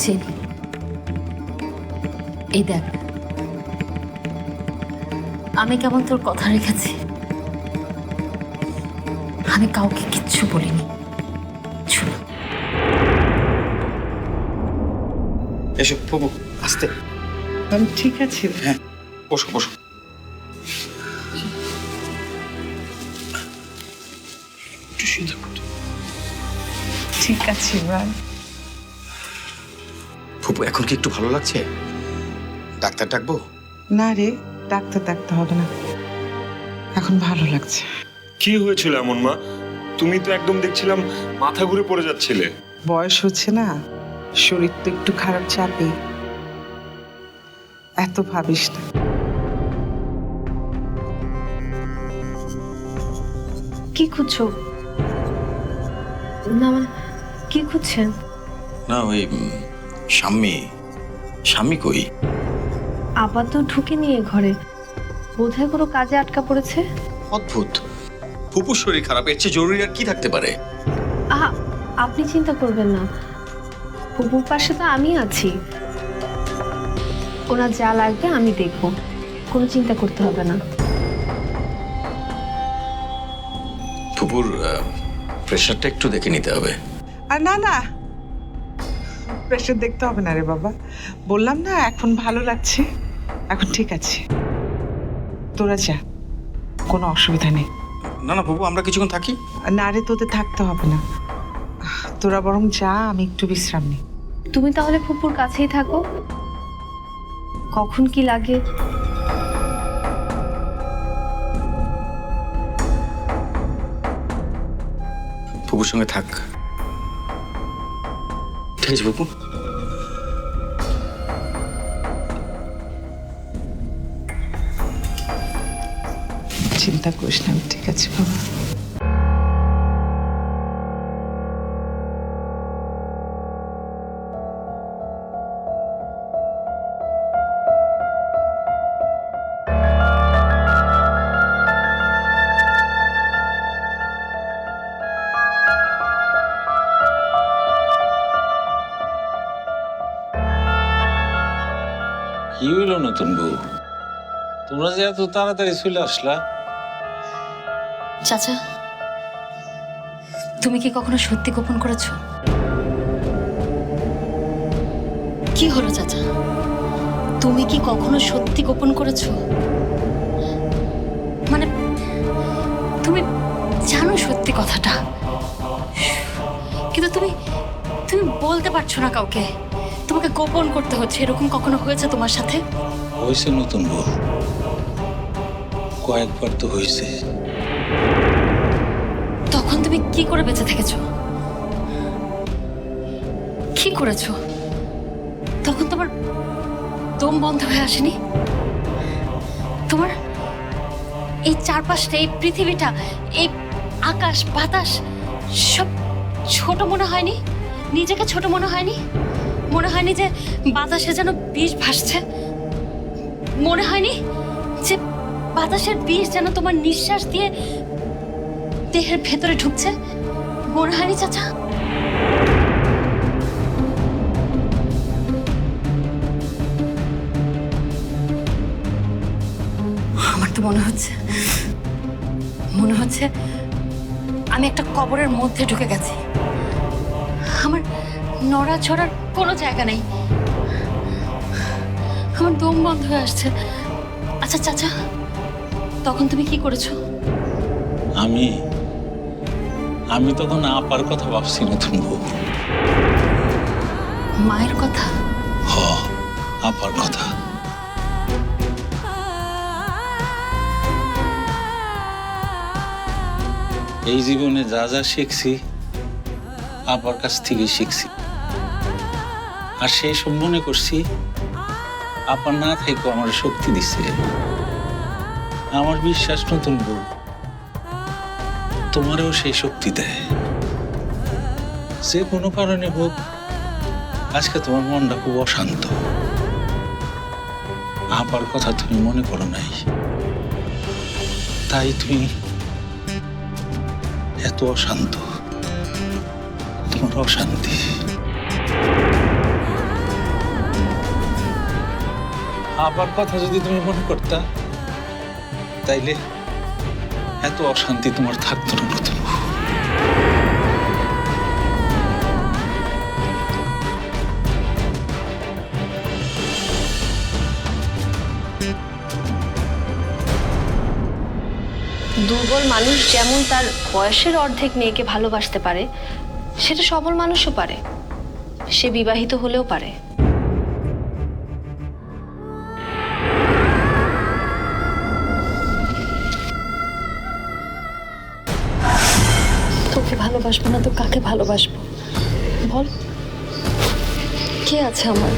চিনি। এই দেখ, আমি কেমন তোর কথা রেখেছি। আমি কাউকে কিচ্ছু বলিনি। শুনো, এসো বাবু, আস্তে। আমি ঠিক আছি। হ্যাঁ, বসো বসো। একটু শুয়ে থাকো। ঠিক আছে ইমরান। ফুপু, এখন কি একটু ভালো লাগছে? ডাক্তার ডাকবো? না রে, ডাক্তার ডাকতে হবে না, এখন ভালো লাগছে। কি হয়েছিল এমন মা? তুমি তো একদম দেখছিলাম মাথা ঘুরে পড়ে যাচ্ছিলে। বয়স হচ্ছে না, শরীর তো একটু খারাপ, চাপে। এত ভাবিস না। কি খুঁজছো? না মানে কি খুঁজছেন? না, ওই স্বামী কই? আবার তো ঢুকে নিয়ে ঘরে, বোধহয় কোনো কাজে আটকা পড়েছে। অদ্ভুত, ফুপুর শরীর খারাপ, এর চেয়ে জরুরি আর কি থাকতে পারে? আহা, আপনি চিন্তা করবেন না, ফুপুর পাশে তো আমি আছি। ওনার যা লাগবে আমি দেখব, কোনো চিন্তা করতে হবে না। ফুপুর প্রেশারটা একটু দেখে নিতে হবে। আর না না, প্রেশার দেখতে হবে না রে বাবা, বললাম না এখন ভালো লাগছে, এখন ঠিক আছে। তোরা যা, কোনো অসুবিধা নেই। না না ফুপু, আমরা কিছুক্ষণ থাকি। না রে, তোদের থাকতে হবে না, তোরা বরং যা, আমি একটু বিশ্রাম নিই। তুমি তাহলে ফুপুর কাছেই থাকো, কখন কি লাগে। ফুপুর সঙ্গে থাক। ঠিক আছে ফুপু। চিন্তা করিস না, আমি ঠিক আছে বাবা। কি হইল নতুন বউ? তোমরা যে এত তাড়াতাড়ি চলে আসলা? চাচা, তুমি কি কখনো সত্যি গোপন করেছো? কি হলো চাচা, তুমি কি কখনো সত্যি গোপন করেছো? মানে তুমি জানো সত্যি কথাটা, কিন্তু তুমি তুমি বলতে পারছো না কাউকে, তোমাকে গোপন করতে হচ্ছে। এরকম কখনো হয়েছে তোমার সাথে? হয়েছে নতুন বউ, কয়েকবার তো হয়েছে। তখন তুমি কি করে বেঁচে থেকেছো? কি করেছো? তখন তোমার দম বন্ধ হয়ে আসেনি? তোমার এই চারপাশটা, এই পৃথিবীটা, এই আকাশ বাতাস সব ছোট মনে হয়নি? নিজেকে ছোট মনে হয়নি? মনে হয়নি যে বাতাসে যেন বিষ ভাসছে? মনে হয়নি যে বাতাসের বিষ যেন তোমার নিঃশ্বাস দিয়ে দেহের ভেতরে ঢুকছে? মনে হয়নি চাচা? আমার তো মনে হচ্ছে আমি একটা কবরের মধ্যে ঢুকে গেছি। আমার নড়াচড়ার কোনো জায়গা নেই, আমার দম বন্ধ হয়ে আসছে। আচ্ছা চাচা, তখন তুমি কি করেছো? আমি তখন আপার কথা ভাবছি নতুন বউ। মায়ের কথা? হ, আপার কথা। এই জীবনে যা যা শিখছি আপার কাছ থেকে শিখছি, আর সেই সব মনে করছি আপা না থেকেও আমার শক্তি দিচ্ছে। আমার বিশ্বাস নতুন বউ তোমারও সেই শক্তি দেয়। যে কোনো কারণে হোক, আজকে তোমার মনটা খুব অশান্ত। আপার কথা তুমি মনে করো নাই, তাই তুমি এত অশান্ত। তোমার অশান্তি। আপার কথা যদি তুমি মনে করতা তাইলে এত অশান্তি তোমার থাকতো না প্রথম। দুর্বল মানুষ যেমন তার বয়সের অর্ধেক মেয়েকে ভালোবাসতে পারে, সেটা সবল মানুষও পারে। সে বিবাহিত হলেও পারে। তোকে ভালোবাসবো না তো কাকে ভালোবাসবো বল? কে আছে আমার?